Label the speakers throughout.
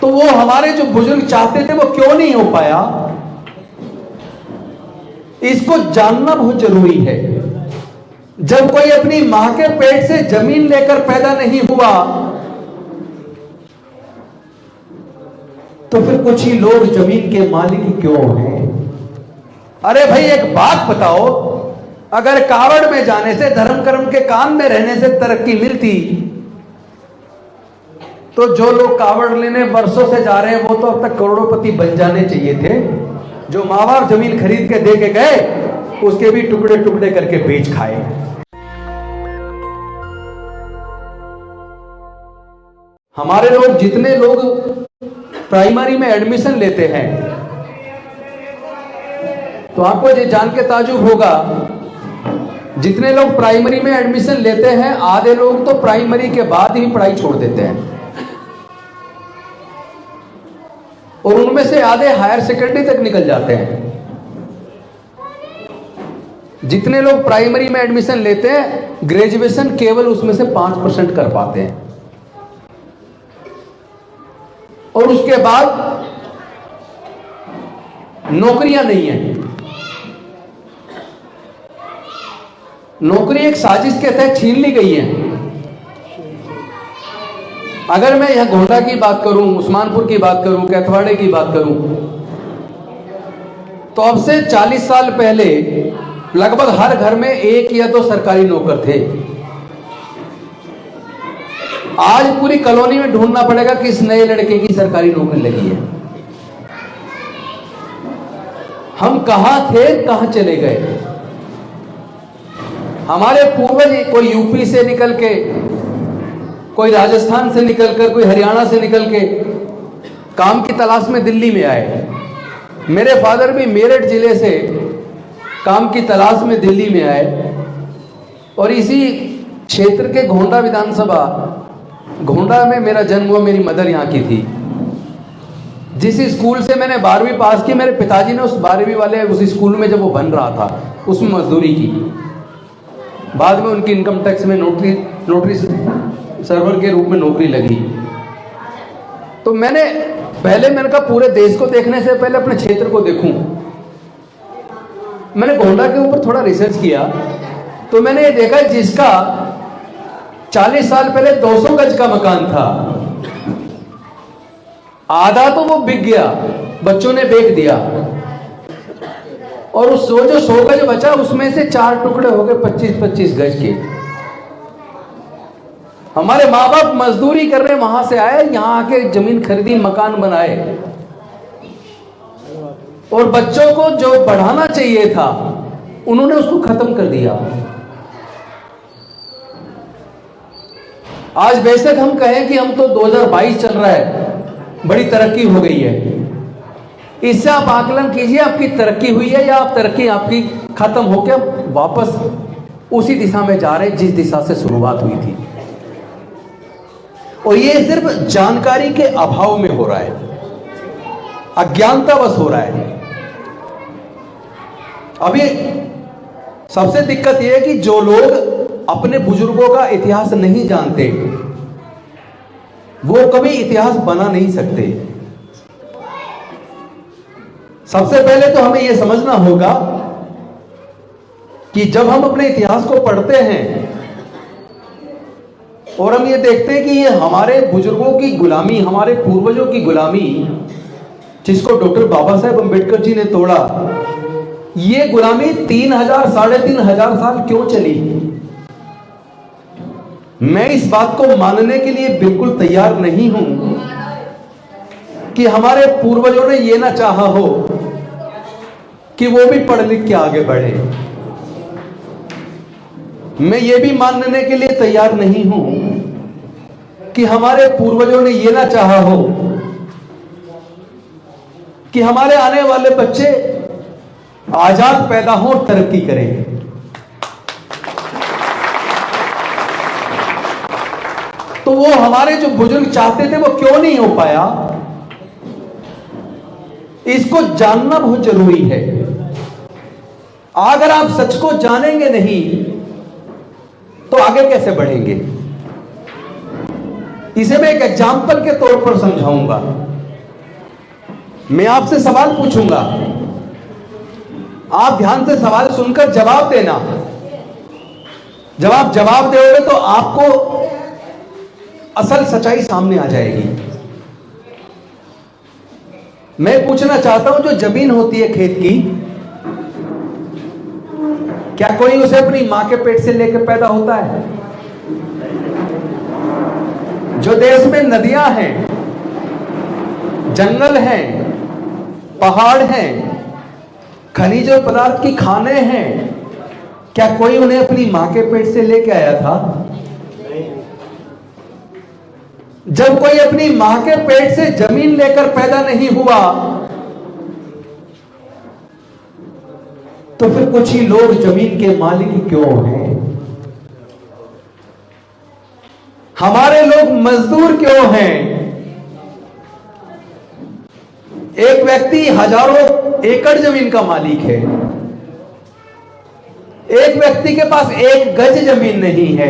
Speaker 1: तो वो हमारे जो बुजुर्ग चाहते थे वो क्यों नहीं हो पाया, इसको जानना बहुत जरूरी है। जब कोई अपनी मां के पेट से जमीन लेकर पैदा नहीं हुआ तो फिर कुछ ही लोग जमीन के मालिक क्यों हैं? अरे भाई एक बात बताओ, अगर कावड़ में जाने से, धर्म कर्म के काम में रहने से तरक्की मिलती तो जो लोग कावड़ लेने वर्षों से जा रहे हैं वो तो अब तक करोड़पति बन जाने चाहिए थे। जो माँ बाप जमीन खरीद के दे के गए उसके भी टुकड़े टुकड़े करके बेच खाए। हमारे लोग, जितने लोग प्राइमरी में एडमिशन लेते हैं, तो आपको ये जान के ताजुब होगा, जितने लोग प्राइमरी में एडमिशन लेते हैं आधे लोग तो प्राइमरी के बाद ही पढ़ाई छोड़ देते हैं और उनमें से आधे हायर सेकेंडरी तक निकल जाते हैं। जितने लोग प्राइमरी में एडमिशन लेते हैं ग्रेजुएशन केवल उसमें से 5% कर पाते हैं और उसके बाद नौकरियां नहीं है। नौकरी एक साजिश के तहत छीन ली गई है। अगर मैं यह गोंडा की बात करूं, उस्मानपुर की बात करूं, कैथवाड़े की बात करूं, तो अब से 40 साल पहले लगभग हर घर में 1 या 2 सरकारी नौकर थे। आज पूरी कॉलोनी में ढूंढना पड़ेगा कि इस नए लड़के की सरकारी नौकरी लगी है। हम कहां थे, कहां चले गए? हमारे पूर्वज कोई यूपी से निकल के, कोई राजस्थान से निकलकर, कोई हरियाणा से निकल के काम की तलाश में दिल्ली में आए। मेरे फादर भी मेरठ जिले से काम की तलाश में दिल्ली में आए और इसी क्षेत्र के गोंडा विधानसभा, गोंडा में मेरा जन्म हुआ, मेरी मदर यहाँ की थी। जिस स्कूल से मैंने 12वीं पास की, मेरे पिताजी ने उस 12वीं वाले उस स्कूल में जब वो बन रहा था उसमें मजदूरी की। बाद में उनकी इनकम टैक्स में नोटरी सर्वर के रूप में नौकरी लगी। तो मैंने कहा पूरे देश को देखने से पहले अपने क्षेत्र को देखूं। मैंने गोंडा के ऊपर थोड़ा रिसर्च किया तो मैंने ये देखा जिसका 40 साल पहले 200 गज का मकान था, आधा तो वो बिक गया, बच्चों ने बेच दिया और उस जो 100 गज बचा उसमें से 4 टुकड़े हो गए 25-25 गज के। हमारे माँ बाप मजदूरी कर रहे, वहां से आए, यहां आके जमीन खरीदी, मकान बनाए और बच्चों को जो बढ़ाना चाहिए था उन्होंने उसको खत्म कर दिया। आज बेशक हम कहें कि हम तो 2022 चल रहा है, बड़ी तरक्की हो गई है, इससे आप आकलन कीजिए आपकी तरक्की हुई है या आप तरक्की आपकी खत्म होकर वापस उसी दिशा में जा रहे जिस दिशा से शुरुआत हुई थी। और ये सिर्फ जानकारी के अभाव में हो रहा है, अज्ञानतावश हो रहा है। अभी सबसे दिक्कत यह है कि जो लोग अपने बुजुर्गों का इतिहास नहीं जानते वो कभी इतिहास बना नहीं सकते। सबसे पहले तो हमें यह समझना होगा कि जब हम अपने इतिहास को पढ़ते हैं और हम ये देखते हैं कि ये हमारे बुजुर्गों की गुलामी, हमारे पूर्वजों की गुलामी, जिसको डॉक्टर बाबा साहेब अम्बेडकर जी ने तोड़ा, ये गुलामी 3000 साढ़े 3000 साल क्यों चली? मैं इस बात को मानने के लिए बिल्कुल तैयार नहीं हूं कि हमारे पूर्वजों ने ये ना चाहा हो कि वो भी पढ़ लिख के आगे बढ़े। मैं ये भी मानने के लिए तैयार नहीं हूं कि हमारे पूर्वजों ने ये ना चाहा हो कि हमारे आने वाले बच्चे आजाद पैदा हो, तरक्की करें। तो वो हमारे जो बुजुर्ग चाहते थे वो क्यों नहीं हो पाया, इसको जानना बहुत जरूरी है। अगर आप सच को जानेंगे नहीं तो आगे कैसे बढ़ेंगे? इसे मैं एक एग्जाम्पल के तौर पर समझाऊंगा। मैं आपसे सवाल पूछूंगा, आप ध्यान से सवाल सुनकर जवाब देना। जब आप जवाब दोगे तो आपको असल सच्चाई सामने आ जाएगी। मैं पूछना चाहता हूं, जो जमीन होती है खेत की, क्या कोई उसे अपनी मां के पेट से लेकर पैदा होता है? जो देश में नदियां हैं, जंगल हैं, पहाड़ हैं, खनिज पदार्थ की खाने हैं, क्या कोई उन्हें अपनी मां के पेट से लेके आया था? जब कोई अपनी मां के पेट से जमीन लेकर पैदा नहीं हुआ, तो फिर कुछ ही लोग जमीन के मालिक क्यों हैं? हमारे लोग मजदूर क्यों हैं? एक व्यक्ति हजारों एकड़ जमीन का मालिक है, एक व्यक्ति के पास एक गज जमीन नहीं है।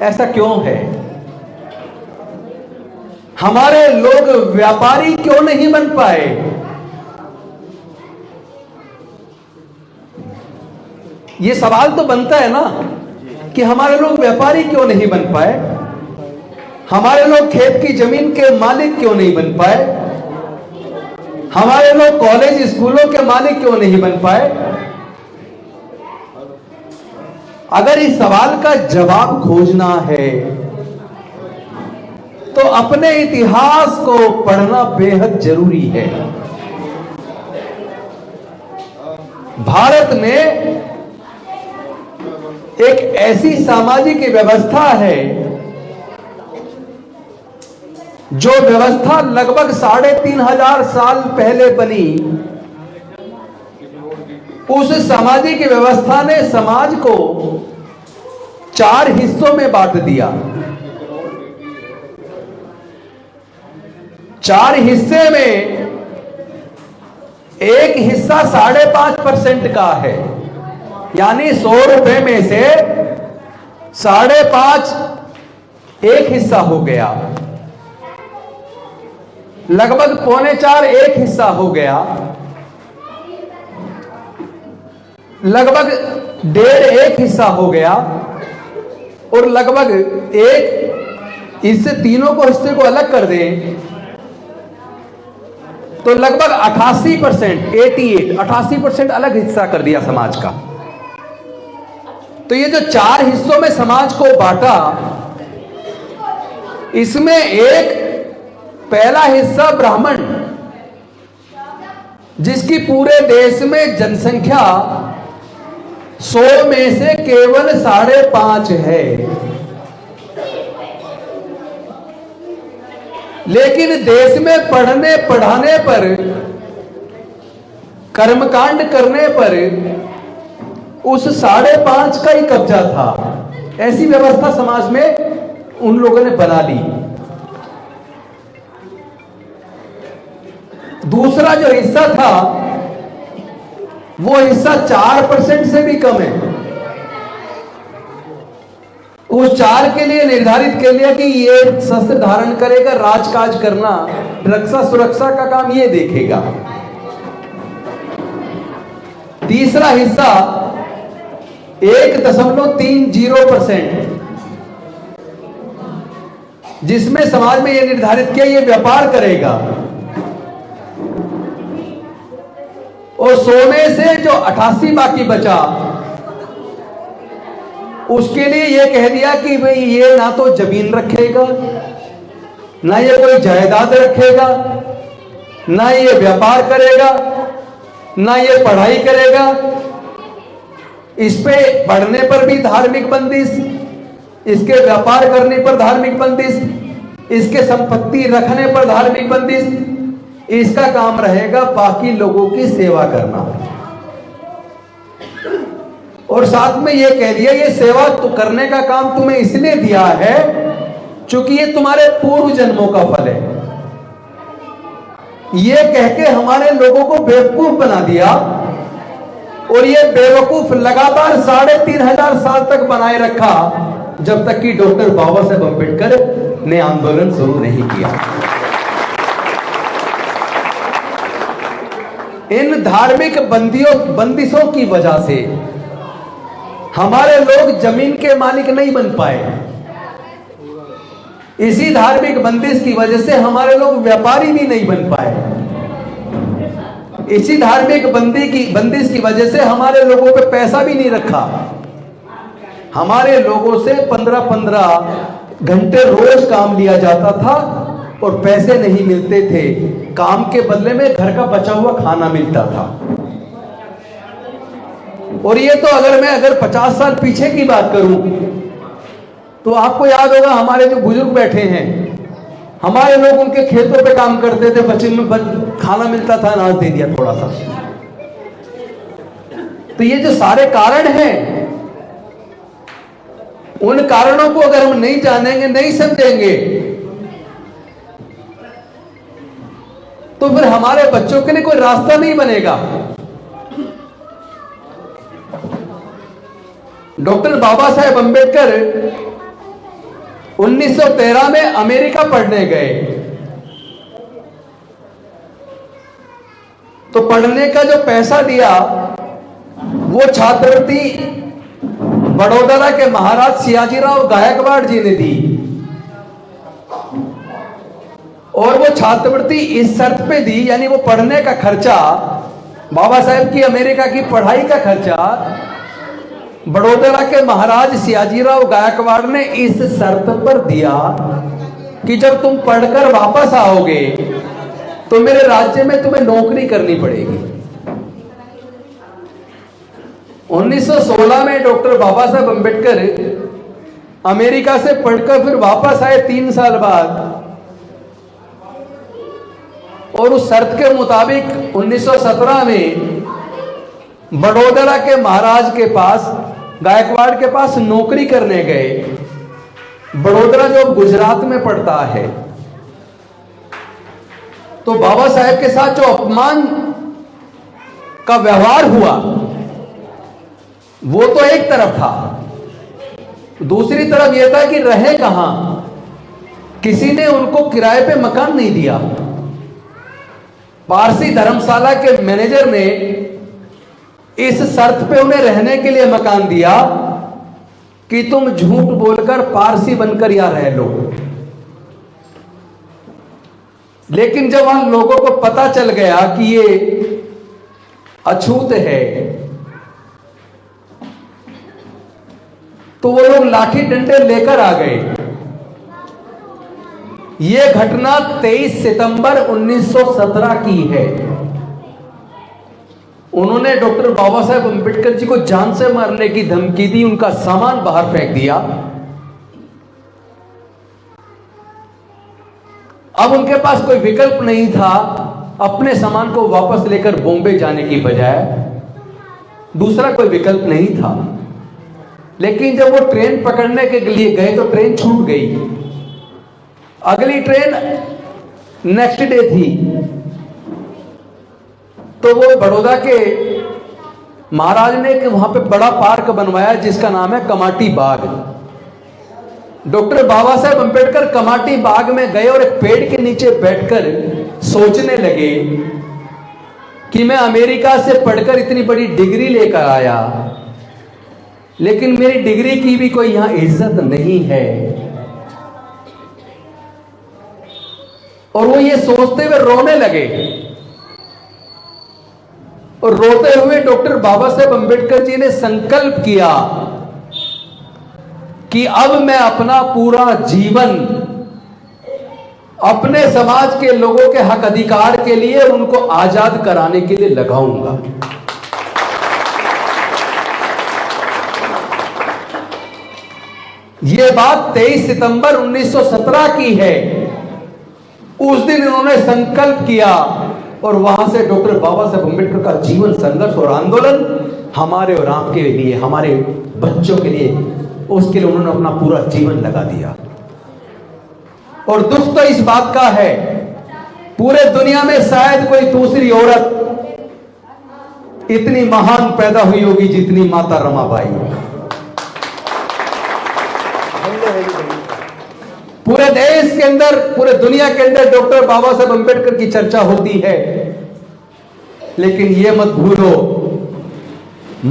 Speaker 1: ऐसा क्यों है? हमारे लोग व्यापारी क्यों नहीं बन पाए? यह सवाल तो बनता है ना कि हमारे लोग व्यापारी क्यों नहीं बन पाए, हमारे लोग खेत की जमीन के मालिक क्यों नहीं बन पाए, हमारे लोग कॉलेज स्कूलों के मालिक क्यों नहीं बन पाए। अगर इस सवाल का जवाब खोजना है तो अपने इतिहास को पढ़ना बेहद जरूरी है। भारत में एक ऐसी सामाजिक व्यवस्था है जो व्यवस्था लगभग 3500 साल पहले बनी। उस सामाजिक व्यवस्था ने समाज को 4 हिस्सों में बांट दिया। 4 हिस्से में एक हिस्सा 5.5% का है, यानी 100 रुपए में से 5.5 एक हिस्सा हो गया, लगभग 3.25 एक हिस्सा हो गया, लगभग 1.5 एक हिस्सा हो गया, और लगभग एक, इससे तीनों को हिस्से को अलग कर दें तो लगभग 88%, 88% अलग हिस्सा कर दिया समाज का। तो ये जो 4 हिस्सों में समाज को बांटा, इसमें एक पहला हिस्सा ब्राह्मण, जिसकी पूरे देश में जनसंख्या 100 में से केवल 5.5 है, लेकिन देश में पढ़ने पढ़ाने पर, कर्मकांड करने पर उस 5.5 का ही कब्जा था। ऐसी व्यवस्था समाज में उन लोगों ने बना ली। दूसरा जो हिस्सा था, वो हिस्सा 4% से भी कम है। उस 4 के लिए निर्धारित कर लिया कि ये शस्त्र धारण करेगा, राजकाज करना, रक्षा सुरक्षा का काम ये देखेगा। तीसरा हिस्सा 1.30%, जिसमें समाज में यह निर्धारित किया ये व्यापार करेगा, और 100 में से जो 88 बाकी बचा, उसके लिए यह कह दिया कि भाई ये ना तो जमीन रखेगा, ना ये कोई जायदाद रखेगा, ना ये व्यापार करेगा, ना ये पढ़ाई करेगा। इस पे पढ़ने पर भी धार्मिक बंदिश, इसके व्यापार करने पर धार्मिक बंदिश, इसके संपत्ति रखने पर धार्मिक बंदिश। इसका काम रहेगा बाकी लोगों की सेवा करना। और साथ में यह कह दिया ये सेवा तो करने का काम तुम्हें इसलिए दिया है क्योंकि ये तुम्हारे पूर्व जन्मों का फल है। ये कह के हमारे लोगों को बेवकूफ बना दिया, और ये बेवकूफ लगातार 3500 साल तक बनाए रखा जब तक कि डॉक्टर बाबा साहेब अम्बेडकर ने आंदोलन शुरू नहीं किया। इन धार्मिक बंदिशों की वजह से हमारे लोग जमीन के मालिक नहीं बन पाए। इसी धार्मिक बंदिश की वजह से हमारे लोग व्यापारी भी नहीं बन पाए। इसी धार्मिक बंदिश की वजह से हमारे लोगों पे पैसा भी नहीं रखा। हमारे लोगों से 15-15 घंटे रोज काम लिया जाता था और पैसे नहीं मिलते थे। काम के बदले में घर का बचा हुआ खाना मिलता था। और ये तो अगर 50 साल पीछे की बात करूं तो आपको याद होगा, हमारे जो बुजुर्ग बैठे हैं, हमारे लोग उनके खेतों पे काम करते थे, बच्चे में खाना मिलता था, अनाज दे दिया थोड़ा सा। तो ये जो सारे कारण हैं, उन कारणों को अगर हम नहीं जानेंगे, नहीं समझेंगे, तो फिर हमारे बच्चों के लिए कोई रास्ता नहीं बनेगा। डॉक्टर बाबा साहेब अम्बेडकर 1913 में अमेरिका पढ़ने गए। तो पढ़ने का जो पैसा दिया वो छात्रवृत्ति बड़ौदा के महाराज सियाजीराव गायकवाड़ जी ने दी। और वो छात्रवृत्ति इस शर्त पे दी, यानी वो पढ़ने का खर्चा, बाबा साहेब की अमेरिका की पढ़ाई का खर्चा बड़ौदा के महाराज सियाजीराव गायकवाड़ ने इस शर्त पर दिया कि जब तुम पढ़कर वापस आओगे तो मेरे राज्य में तुम्हें नौकरी करनी पड़ेगी। 1916 में डॉक्टर बाबा साहेब अम्बेडकर अमेरिका से पढ़कर फिर वापस आए 3 साल बाद। और उस शर्त के मुताबिक 1917 में बड़ौदा के महाराज के पास, गायकवाड़ के पास नौकरी करने गए। बड़ौदा जो गुजरात में पड़ता है। तो बाबा साहेब के साथ जो अपमान का व्यवहार हुआ वो तो एक तरफ था, दूसरी तरफ यह था कि रहे कहां। किसी ने उनको किराए पे मकान नहीं दिया। पारसी धर्मशाला के मैनेजर ने इस शर्त पे उन्हें रहने के लिए मकान दिया कि तुम झूठ बोलकर पारसी बनकर यहां रह लो। लेकिन जब वहां लोगों को पता चल गया कि ये अछूत है, तो वो लोग लाठी डंडे लेकर आ गए। यह घटना 23 सितंबर 1917 की है। उन्होंने डॉक्टर बाबा साहेब अम्बेडकर जी को जान से मारने की धमकी दी, उनका सामान बाहर फेंक दिया। अब उनके पास कोई विकल्प नहीं था अपने सामान को वापस लेकर बॉम्बे जाने की बजाय, दूसरा कोई विकल्प नहीं था। लेकिन जब वो ट्रेन पकड़ने के लिए गए तो ट्रेन छूट गई। अगली ट्रेन नेक्स्ट डे थी। तो वो बड़ौदा के महाराज ने कि वहां पे बड़ा पार्क बनवाया जिसका नाम है कमाटी बाग। डॉक्टर बाबा साहेब अम्बेडकर कमाटी बाग में गए और एक पेड़ के नीचे बैठकर सोचने लगे कि मैं अमेरिका से पढ़कर इतनी बड़ी डिग्री लेकर आया, लेकिन मेरी डिग्री की भी कोई यहां इज्जत नहीं है। और वो ये सोचते हुए रोने लगे। और रोते हुए डॉक्टर बाबा साहेब अम्बेडकर जी ने संकल्प किया कि अब मैं अपना पूरा जीवन अपने समाज के लोगों के हक अधिकार के लिए, उनको आजाद कराने के लिए लगाऊंगा। यह बात 23 सितंबर 1917 की है। उस दिन इन्होंने संकल्प किया और वहां से डॉक्टर बाबा साहेब अम्बेडकर का जीवन संघर्ष और आंदोलन हमारे और आपके लिए, हमारे बच्चों के लिए, उसके लिए उन्होंने अपना पूरा जीवन लगा दिया। और दुख तो इस बात का है, पूरे दुनिया में शायद कोई दूसरी औरत इतनी महान पैदा हुई होगी जितनी माता रमाबाई। पूरे देश के अंदर, पूरे दुनिया के अंदर डॉक्टर बाबा साहब अंबेडकर की चर्चा होती है, लेकिन यह मत भूलो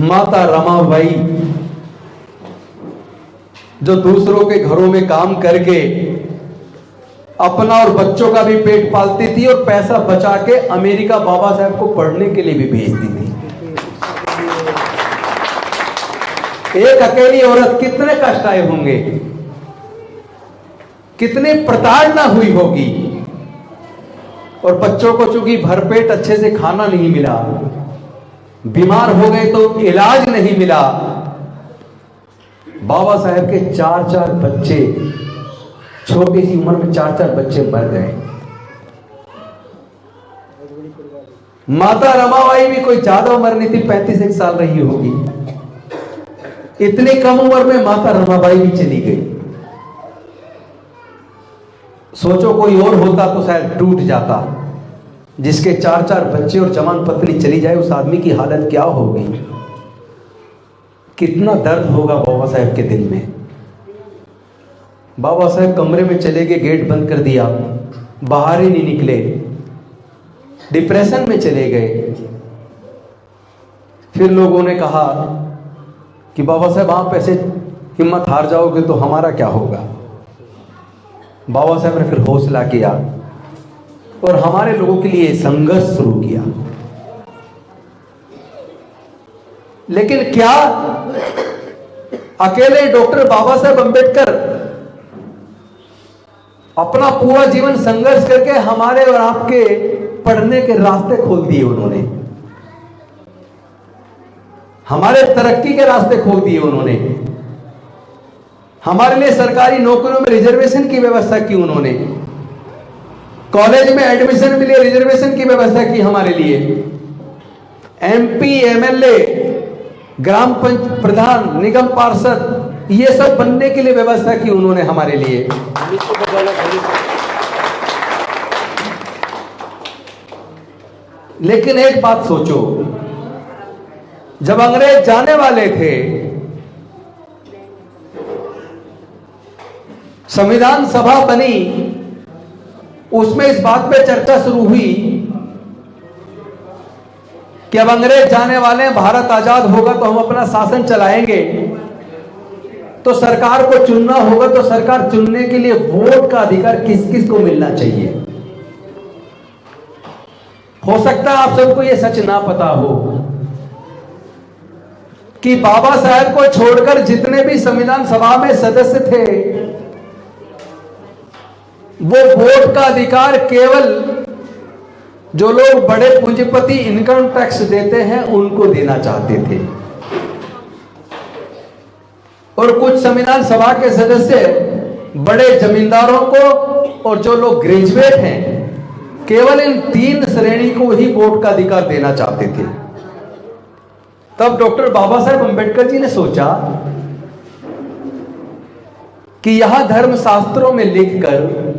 Speaker 1: माता रमाबाई जो दूसरों के घरों में काम करके अपना और बच्चों का भी पेट पालती थी और पैसा बचा के अमेरिका बाबा साहब को पढ़ने के लिए भी भेजती थी। एक अकेली औरत कितने कष्ट आए होंगे, कितनी प्रताड़ना हुई होगी, और बच्चों को चूंकि भरपेट अच्छे से खाना नहीं मिला, बीमार हो गए तो इलाज नहीं मिला, बाबा साहब के 4-4 बच्चे, छोटी सी उम्र में 4-4 बच्चे मर गए। माता रमाबाई भी कोई ज्यादा उम्र नहीं थी, 35 साल रही होगी। इतनी कम उम्र में माता रमाबाई भी चली गई। सोचो कोई और होता तो शायद टूट जाता। जिसके 4-4 बच्चे और जवान पत्नी चली जाए, उस आदमी की हालत क्या होगी, कितना दर्द होगा बाबा साहब के दिल में। बाबा साहब कमरे में चले गए, गेट बंद कर दिया, बाहर ही नहीं निकले, डिप्रेशन में चले गए। फिर लोगों ने कहा कि बाबा साहब आप ऐसे हिम्मत हार जाओगे तो हमारा क्या होगा। बाबा साहब ने फिर हौसला किया और हमारे लोगों के लिए संघर्ष शुरू किया। लेकिन क्या अकेले डॉक्टर बाबा साहब अंबेडकर अपना पूरा जीवन संघर्ष करके हमारे और आपके पढ़ने के रास्ते खोल दिए? उन्होंने हमारे तरक्की के रास्ते खोल दिए। उन्होंने हमारे लिए सरकारी नौकरियों में रिजर्वेशन की व्यवस्था की। उन्होंने कॉलेज में एडमिशन के लिए रिजर्वेशन की व्यवस्था की हमारे लिए। एमपी, एमएलए, ग्राम पंचायत प्रधान, निगम पार्षद, ये सब बनने के लिए व्यवस्था की उन्होंने हमारे लिए। लेकिन एक बात सोचो, जब अंग्रेज जाने वाले थे, संविधान सभा बनी, उसमें इस बात पे चर्चा शुरू हुई कि अब अंग्रेज जाने वाले हैं, भारत आजाद होगा तो हम अपना शासन चलाएंगे, तो सरकार को चुनना होगा, तो सरकार चुनने के लिए वोट का अधिकार किस किस को मिलना चाहिए। हो सकता है आप सबको यह सच ना पता हो कि बाबा साहब को छोड़कर जितने भी संविधान सभा में सदस्य थे, वो वोट का अधिकार केवल जो लोग बड़े पूंजीपति इनकम टैक्स देते हैं उनको देना चाहते थे, और कुछ संविधान सभा के सदस्य बड़े जमींदारों को और जो लोग ग्रेजुएट हैं, केवल इन 3 श्रेणी को ही वोट का अधिकार देना चाहते थे। तब डॉक्टर बाबा साहब अंबेडकर जी ने सोचा कि यहां धर्म शास्त्रों में लिखकर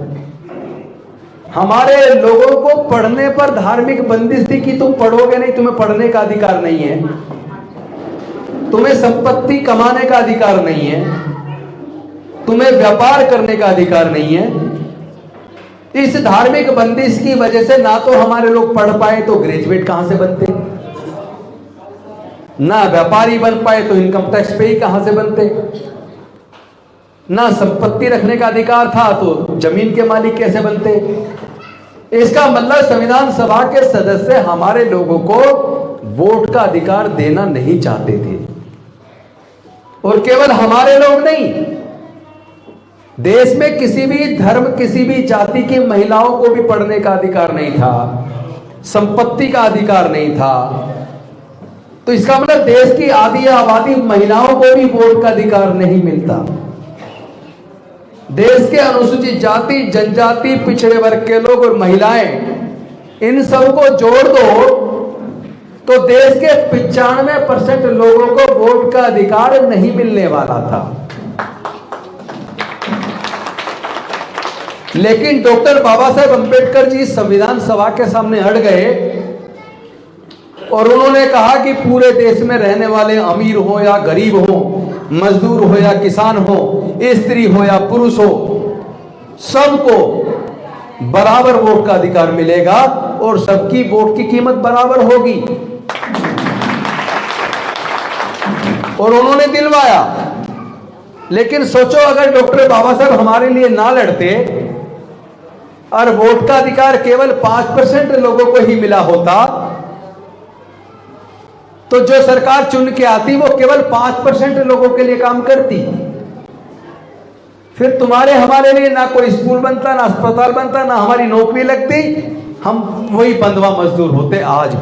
Speaker 1: हमारे लोगों को पढ़ने पर धार्मिक बंदिश थी कि तुम पढ़ोगे नहीं, तुम्हें पढ़ने का अधिकार नहीं है, तुम्हें संपत्ति कमाने का अधिकार नहीं है, तुम्हें व्यापार करने का अधिकार नहीं है। इस धार्मिक बंदिश की वजह से ना तो हमारे लोग पढ़ पाए तो ग्रेजुएट कहां से बनते, ना व्यापारी बन पाए तो इनकम टैक्स पे ही कहां से बनते, ना संपत्ति रखने का अधिकार था तो जमीन के मालिक कैसे बनते। इसका मतलब संविधान सभा के सदस्य हमारे लोगों को वोट का अधिकार देना नहीं चाहते थे। और केवल हमारे लोग नहीं, देश में किसी भी धर्म, किसी भी जाति की महिलाओं को भी पढ़ने का अधिकार नहीं था, संपत्ति का अधिकार नहीं था। तो इसका मतलब देश की आधी आबादी महिलाओं को भी वोट का अधिकार नहीं मिलता। देश के अनुसूचित जाति, जनजाति, पिछड़े वर्ग के लोग और महिलाएं, इन सबको जोड़ दो तो देश के 95% लोगों को वोट का अधिकार नहीं मिलने वाला था। लेकिन डॉक्टर बाबा साहब अंबेडकर जी संविधान सभा के सामने अड़ गए और उन्होंने कहा कि पूरे देश में रहने वाले अमीर हो या गरीब हो, मजदूर हो या किसान हो, स्त्री हो या पुरुष हो, सबको बराबर वोट का अधिकार मिलेगा और सबकी वोट की कीमत बराबर होगी। और उन्होंने दिलवाया। लेकिन सोचो अगर डॉक्टर बाबा साहब हमारे लिए ना लड़ते और वोट का अधिकार केवल 5% लोगों को ही मिला होता, तो जो सरकार चुन के आती वो केवल 5% लोगों के लिए काम करती। फिर तुम्हारे हमारे लिए ना कोई स्कूल बनता, ना अस्पताल बनता, ना हमारी नौकरी लगती, हम वही बंधवा मजदूर होते। आज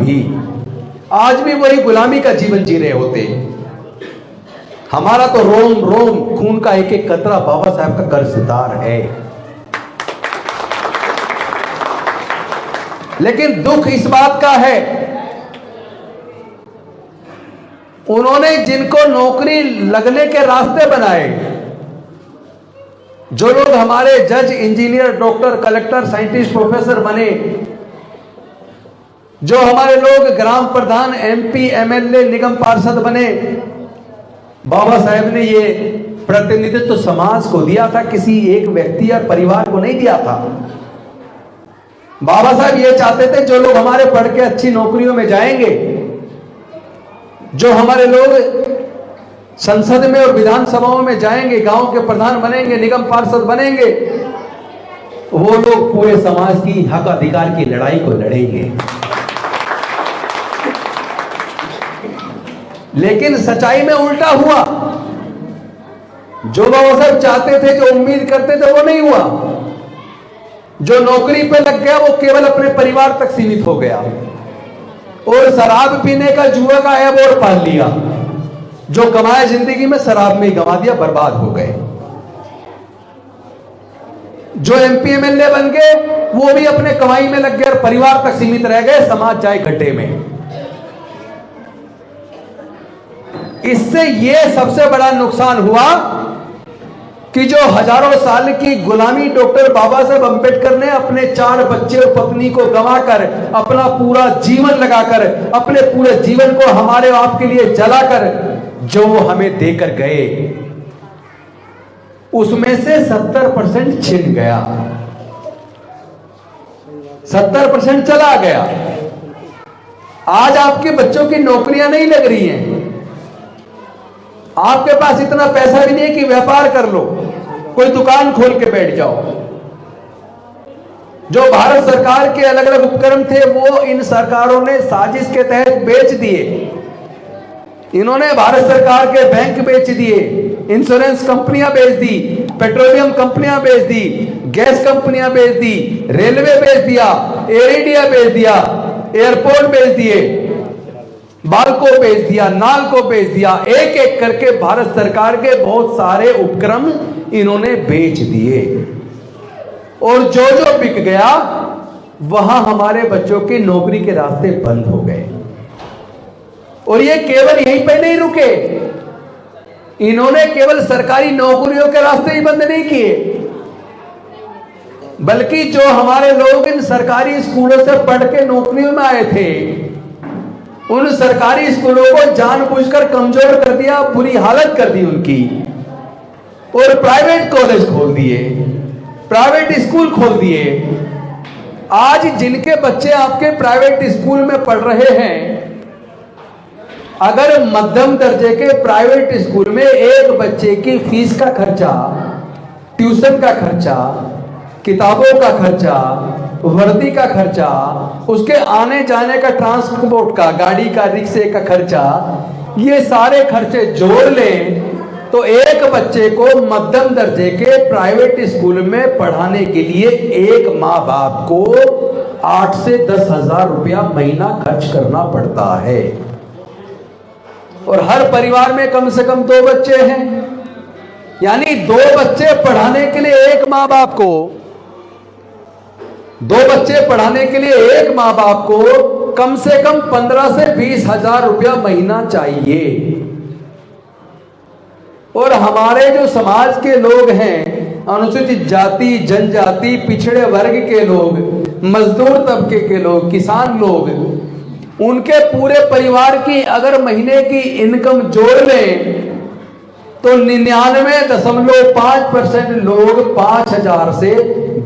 Speaker 1: भी वही गुलामी का जीवन जी रहे होते। हमारा तो रोम रोम खून का एक एक कतरा बाबा साहब का कर्जदार है। लेकिन दुख इस बात का है, उन्होंने जिनको नौकरी लगने के रास्ते बनाए, जो लोग हमारे जज, engineer, doctor, collector, scientist, professor बने, जो हमारे लोग ग्राम प्रधान, एमपी, एमएलए, निगम पार्षद बने, बाबा साहब ने ये प्रतिनिधित्व तो समाज को दिया था, किसी एक व्यक्ति या परिवार को नहीं दिया था। बाबा साहब ये चाहते थे जो लोग हमारे पढ़ के अच्छी नौकरियों में जाएंगे, जो हमारे लोग संसद में और विधानसभाओं में जाएंगे, गांव के प्रधान बनेंगे, निगम पार्षद बनेंगे, वो लोग पूरे समाज की हक अधिकार की लड़ाई को लड़ेंगे। लेकिन सच्चाई में उल्टा हुआ। जो बाबा साहब चाहते थे, जो उम्मीद करते थे, वो नहीं हुआ। जो नौकरी पे लग गया वो केवल अपने परिवार तक सीमित हो गया और शराब पीने का, जुआ का ऐब और पाल लिया। जो कमाया जिंदगी में शराब में ही गंवा दिया, बर्बाद हो गए। जो एमपी एमएलए बन गए वो भी अपने कमाई में लग गए और परिवार तक सीमित रह गए, समाज जाए गड्ढे में। इससे यह सबसे बड़ा नुकसान हुआ कि जो हजारों साल की गुलामी डॉक्टर बाबा साहब अंबेडकर ने अपने 4 बच्चे और पत्नी को गंवाकर, अपना पूरा जीवन लगाकर, अपने पूरे जीवन को हमारे आपके लिए जलाकर जो वो हमें देकर गए, उसमें से 70% छिन गया, 70% चला गया। आज आपके बच्चों की नौकरियां नहीं लग रही हैं। आपके पास इतना पैसा भी नहीं कि व्यापार कर लो, कोई दुकान खोल के बैठ जाओ। जो भारत सरकार के अलग अलग उपक्रम थे वो इन सरकारों ने साजिश के तहत बेच दिए। इन्होंने भारत सरकार के बैंक बेच दिए, इंश्योरेंस कंपनियां बेच दी, पेट्रोलियम कंपनियां बेच दी, गैस कंपनियां बेच दी, रेलवे बेच दिया, एयर इंडिया बेच दिया, एयरपोर्ट बेच दिए, बाल्को बेच दिया, नाल्को बेच दिया। एक एक करके भारत सरकार के बहुत सारे उपक्रम इन्होंने बेच दिए और जो जो बिक गया वहां हमारे बच्चों की नौकरी के रास्ते बंद हो गए। और ये केवल यहीं पे नहीं रुके, इन्होंने केवल सरकारी नौकरियों के रास्ते ही बंद नहीं किए, बल्कि जो हमारे लोग इन सरकारी स्कूलों से पढ़ के नौकरियों में आए थे, उन सरकारी स्कूलों को जानबूझकर कमजोर कर दिया, बुरी हालत कर दी उनकी, और प्राइवेट कॉलेज खोल दिए, प्राइवेट स्कूल खोल दिए। आज जिनके बच्चे आपके प्राइवेट स्कूल में पढ़ रहे हैं, अगर मध्यम दर्जे के प्राइवेट स्कूल में एक बच्चे की फीस का खर्चा, ट्यूशन का खर्चा, किताबों का खर्चा, वर्दी का खर्चा, उसके आने जाने का, ट्रांसपोर्ट का, गाड़ी का, रिक्शे का खर्चा, ये सारे खर्चे जोड़ लें तो एक बच्चे को मध्यम दर्जे के प्राइवेट स्कूल में पढ़ाने के लिए एक माँ बाप को 8 से 10 हजार रुपया महीना खर्च करना पड़ता है। और हर परिवार में कम से कम 2 बच्चे हैं, यानी 2 बच्चे पढ़ाने के लिए एक माँ बाप को, 2 बच्चे पढ़ाने के लिए एक माँ बाप को कम से कम 15 से 20 हजार रुपया महीना चाहिए। और हमारे जो समाज के लोग हैं, अनुसूचित जाति, जनजाति, पिछड़े वर्ग के लोग, मजदूर तबके के लोग, किसान लोग, उनके पूरे परिवार की अगर महीने की इनकम जोड़ लें तो 99.5% लोग 5,000 से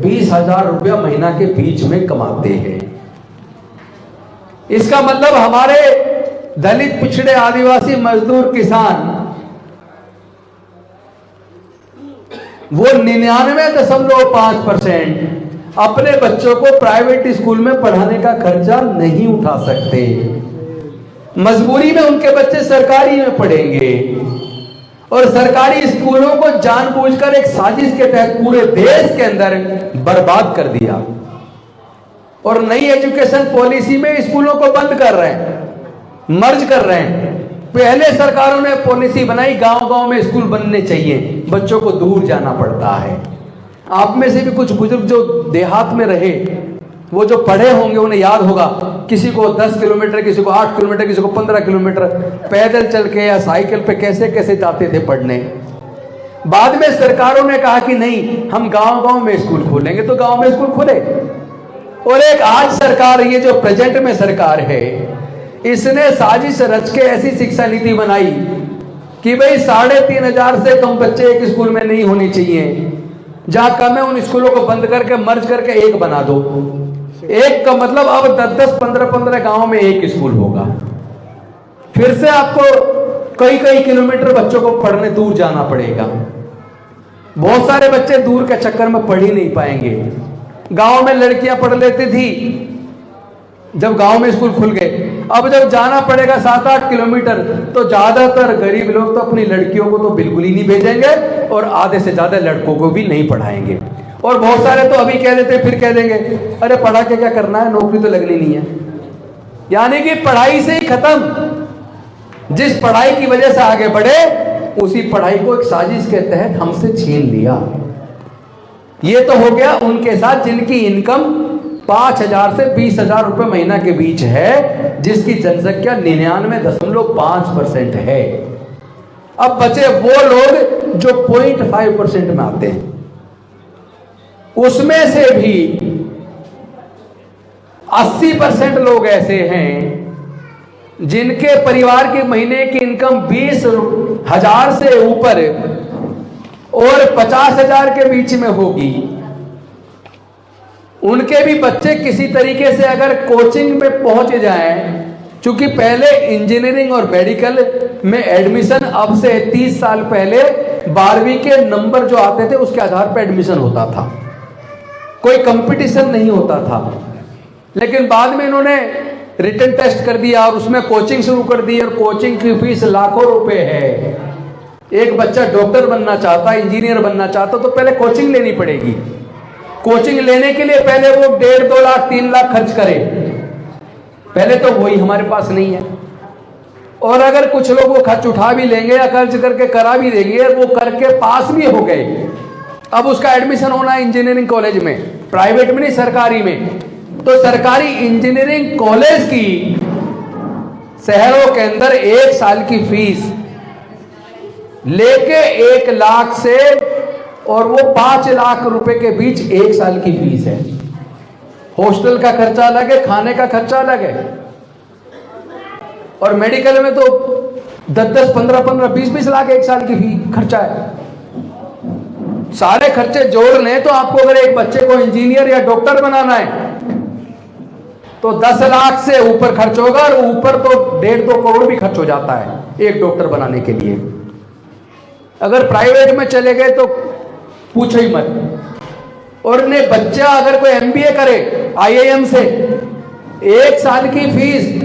Speaker 1: 20,000 रुपया महीना के बीच में कमाते हैं। इसका मतलब हमारे दलित, पिछड़े, आदिवासी, मजदूर, किसान वो 99.5% अपने बच्चों को प्राइवेट स्कूल में पढ़ाने का खर्चा नहीं उठा सकते। मजबूरी में उनके बच्चे सरकारी में पढ़ेंगे और सरकारी स्कूलों को जानबूझकर एक साजिश के तहत पूरे देश के अंदर बर्बाद कर दिया और नई एजुकेशन पॉलिसी में स्कूलों को बंद कर रहे हैं, मर्ज कर रहे हैं। पहले सरकारों ने पॉलिसी बनाई गांव-गांव में स्कूल बनने चाहिए, बच्चों को दूर जाना पड़ता है। आप में से भी कुछ बुजुर्ग जो देहात में रहे, वो जो पढ़े होंगे उन्हें याद होगा, किसी को 10 किलोमीटर, किसी को 8 किलोमीटर, किसी को 15 किलोमीटर पैदल चल के या साइकिल पे कैसे कैसे जाते थे पढ़ने। बाद में सरकारों ने कहा कि नहीं, हम गांव-गांव में स्कूल खोलेंगे, तो गांव में स्कूल खुले। और एक आज सरकार, ये जो प्रेजेंट में सरकार है, इसने साजिश रच के ऐसी शिक्षा नीति बनाई कि भाई 3,500 से कम बच्चे एक स्कूल में नहीं होने चाहिए। जहां कम है उन स्कूलों को बंद करके मर्ज करके एक बना दो। एक का मतलब अब 10-10, 15-15 गांव में एक स्कूल होगा। फिर से आपको कई किलोमीटर बच्चों को पढ़ने दूर जाना पड़ेगा। बहुत सारे बच्चे दूर के चक्कर में पढ़ ही नहीं पाएंगे। गांव में लड़कियां पढ़ लेती थी जब गांव में स्कूल खुल गए, अब जब जाना पड़ेगा 7-8 किलोमीटर, तो ज्यादातर गरीब लोग तो अपनी लड़कियों को तो बिल्कुल ही नहीं भेजेंगे और आधे से ज्यादा लड़कों को भी नहीं पढ़ाएंगे। और बहुत सारे तो अभी कह देते फिर कह देंगे अरे पढ़ा के क्या करना है, नौकरी तो लगनी नहीं है। यानी कि पढ़ाई से ही खत्म। जिस पढ़ाई की वजह से आगे बढ़े, उसी पढ़ाई को एक साजिश के तहत हमसे छीन लिया। ये तो हो गया उनके साथ जिनकी इनकम 5,000 से 20,000 रुपए महीना के बीच है, जिसकी जनसंख्या 99.5% है। अब बचे वो लोग जो 0.5% में आते हैं। उसमें से भी 80% लोग ऐसे हैं जिनके परिवार के महीने की इनकम 20,000 से ऊपर और 50,000 के बीच में होगी। उनके भी बच्चे किसी तरीके से अगर कोचिंग में पहुंच जाएं, क्योंकि पहले इंजीनियरिंग और मेडिकल में एडमिशन, अब से 30 साल पहले 12वीं के नंबर जो आते थे उसके आधार पर एडमिशन होता था, कोई कंपटीशन नहीं होता था। लेकिन बाद में इन्होंने रिटन टेस्ट कर दिया और उसमें कोचिंग शुरू कर दी और कोचिंग की फीस लाखों रुपए है। एक बच्चा डॉक्टर बनना चाहता, इंजीनियर बनना चाहता, तो पहले कोचिंग लेनी पड़ेगी। कोचिंग लेने के लिए पहले वो 1.5-2 लाख 3 लाख खर्च करे। पहले तो वही हमारे पास नहीं है। और अगर कुछ लोग वो खर्च उठा भी लेंगे या खर्च करके करा भी देंगे, वो करके पास भी हो गए, अब उसका एडमिशन होना है इंजीनियरिंग कॉलेज में, प्राइवेट में नहीं सरकारी में। तो सरकारी इंजीनियरिंग कॉलेज की शहरों के अंदर 1 साल की फीस लेके 1 लाख से और वो 5 लाख रुपए के बीच 1 साल की फीस है। हॉस्टल का खर्चा अलग है, खाने का खर्चा अलग है। और मेडिकल में तो 10-10, 15-15, 20-20 लाख 1 साल की फी खर्चा है। सारे खर्चे जोड़ लें तो आपको अगर एक बच्चे को इंजीनियर या डॉक्टर बनाना है तो 10 लाख से ऊपर खर्च होगा और ऊपर तो 1.5-2 करोड़ भी खर्च हो जाता है एक डॉक्टर बनाने के लिए। अगर प्राइवेट में चले गए तो पूछो ही मत। और ने बच्चा अगर कोई MBA करे IIM से, 1 साल की फीस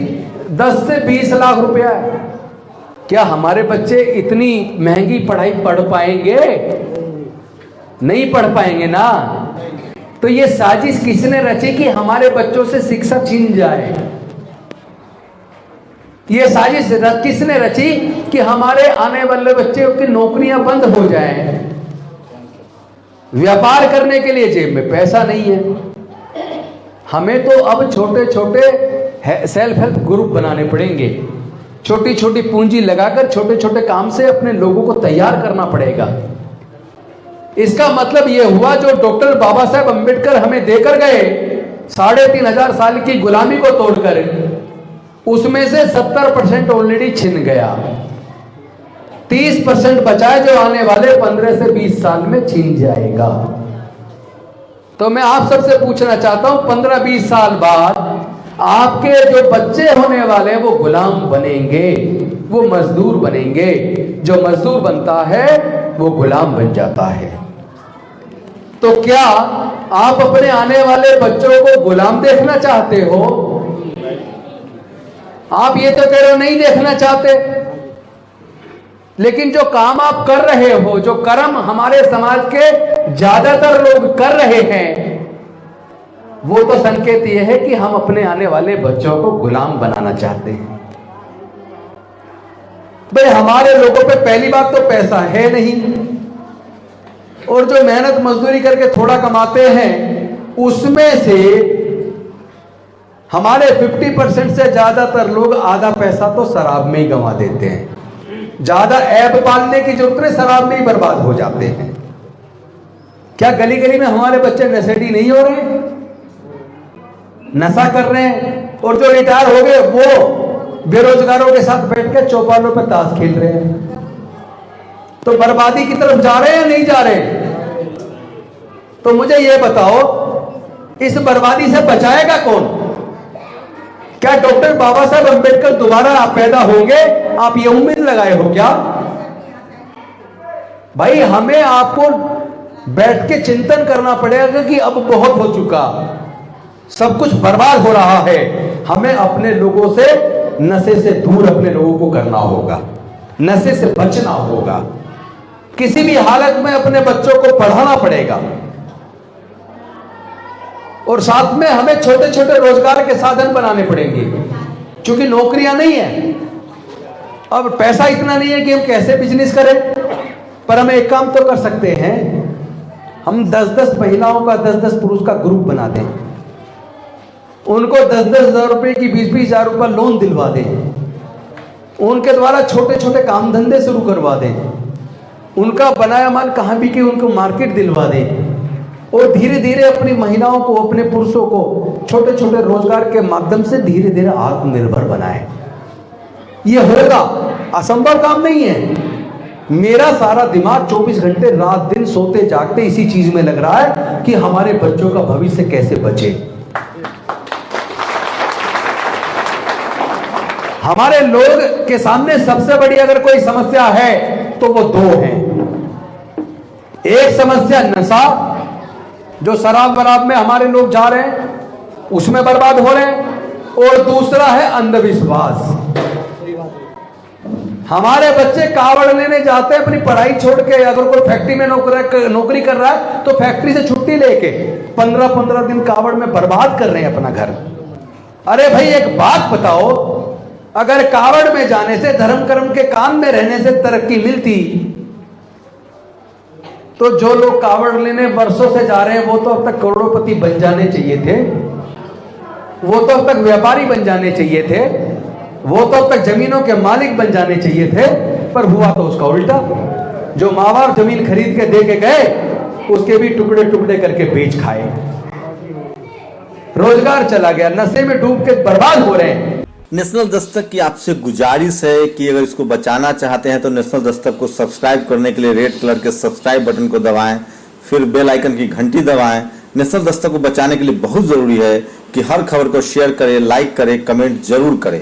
Speaker 1: 10 से 20 लाख रुपया है। क्या हमारे बच्चे इतनी महंगी पढ़ाई पढ़ पाएंगे? नहीं पढ़ पाएंगे ना। तो ये साजिश किसने रची कि हमारे बच्चों से शिक्षा छीन जाए? ये साजिश किसने रची कि हमारे आने वाले बच्चों की नौकरियां बंद हो जाएं? व्यापार करने के लिए जेब में पैसा नहीं है। हमें तो अब छोटे छोटे सेल्फ हेल्प ग्रुप बनाने पड़ेंगे, छोटी छोटी पूंजी लगाकर छोटे छोटे काम से अपने लोगों को तैयार करना पड़ेगा। इसका मतलब यह हुआ जो डॉक्टर बाबा साहेब अंबेडकर हमें देकर गए 3,500 साल की गुलामी को तोड़कर, उसमें से 70% ऑलरेडी छिन गया। 30% बचा है जो आने वाले 15 से 20 साल में छीन जाएगा। तो मैं आप सबसे पूछना चाहता हूं 15-20 साल बाद आपके जो बच्चे होने वाले हैं वो गुलाम बनेंगे, वो मजदूर बनेंगे। जो मजदूर बनता है वो गुलाम बन जाता है। तो क्या आप अपने आने वाले बच्चों को गुलाम देखना चाहते हो? आप ये तो कह रहे हो नहीं देखना चाहते, लेकिन जो काम आप कर रहे हो, जो कर्म हमारे समाज के ज्यादातर लोग कर रहे हैं, वो तो संकेत ये है कि हम अपने आने वाले बच्चों को गुलाम बनाना चाहते हैं। भाई हमारे लोगों पे पहली बात तो पैसा है नहीं, और जो मेहनत मजदूरी करके थोड़ा कमाते हैं उसमें से हमारे 50% से ज्यादातर लोग आधा पैसा तो शराब में ही गंवा देते हैं। ज्यादा ऐब पालने की जरूरत नहीं, शराब में ही बर्बाद हो जाते हैं। क्या गली गली में हमारे बच्चे नशेड़ी नहीं हो रहे हैं? नशा कर रहे हैं, और जो रिटायर हो गए वो बेरोजगारों के साथ बैठ के चौपालों पर ताश खेल रहे हैं। तो बर्बादी की तरफ जा रहे हैं या नहीं जा रहे? तो मुझे ये बताओ, इस बर्बादी से बचाएगा कौन? क्या डॉक्टर बाबा साहब अंबेडकर दोबारा आप पैदा होंगे? आप ये उम्मीद लगाए हो क्या? भाई हमें आपको बैठ के चिंतन करना पड़ेगा कि अब बहुत हो चुका, सब कुछ बर्बाद हो रहा है। हमें अपने लोगों से, नशे से दूर अपने लोगों को करना होगा, नशे से बचना होगा। किसी भी हालत में अपने बच्चों को पढ़ाना पड़ेगा, और साथ में हमें छोटे छोटे रोजगार के साधन बनाने पड़ेंगे, क्योंकि नौकरियां नहीं है। अब पैसा इतना नहीं है कि हम कैसे बिजनेस करें, पर हम एक काम तो कर सकते हैं, हम 10-10 महिलाओं का, 10-10 पुरुष का ग्रुप बना दें, उनको 10-10 हजार रुपए की, 20-20 हजार रुपये लोन दिलवा दें, उनके द्वारा छोटे छोटे काम धंधे शुरू करवा दें, उनका बनाया माल कहाँ भी कि उनको मार्केट दिलवा दें, और धीरे धीरे अपनी महिलाओं को, अपने पुरुषों को छोटे छोटे रोजगार के माध्यम से धीरे धीरे आत्मनिर्भर बनाए। ये होगा, असंभव काम नहीं है। मेरा सारा दिमाग 24 घंटे रात दिन सोते जागते इसी चीज में लग रहा है कि हमारे बच्चों का भविष्य कैसे बचे। हमारे लोग के सामने सबसे बड़ी अगर कोई समस्या है तो वो दो हैं। एक समस्या नशा, जो शराब वराब में हमारे लोग जा रहे हैं, उसमें बर्बाद हो रहे हैं, और दूसरा है अंधविश्वास। हमारे बच्चे कावड़ लेने जाते हैं अपनी पढ़ाई छोड़ के, अगर कोई फैक्ट्री में नौकरी कर रहा है तो फैक्ट्री से छुट्टी लेके 15-15 दिन कावड़ में बर्बाद कर रहे हैं अपना घर। अरे भाई एक बात बताओ, अगर कावड़ में जाने से, धर्म कर्म के काम में रहने से तरक्की मिलती, तो जो लोग कावड़ लेने वर्षों से जा रहे हैं वो तो अब तक करोड़पति बन जाने चाहिए थे, वो तो अब तक व्यापारी बन जाने चाहिए थे, वो तो अब तक जमीनों के मालिक बन जाने चाहिए थे, पर हुआ तो उसका उल्टा। जो माँ बाप जमीन खरीद के दे के गए, उसके भी टुकड़े टुकड़े करके बेच खाए, रोजगार चला गया, नशे में डूब के बर्बाद हो रहे हैं।
Speaker 2: नेशनल दस्तक की आपसे गुजारिश है कि अगर इसको बचाना चाहते हैं तो नेशनल दस्तक को सब्सक्राइब करने के लिए रेड कलर के सब्सक्राइब बटन को दबाएं, फिर बेल आइकन की घंटी दबाएं। नेशनल दस्तक को बचाने के लिए बहुत जरूरी है कि हर खबर को शेयर करें, लाइक करें, कमेंट जरूर करें।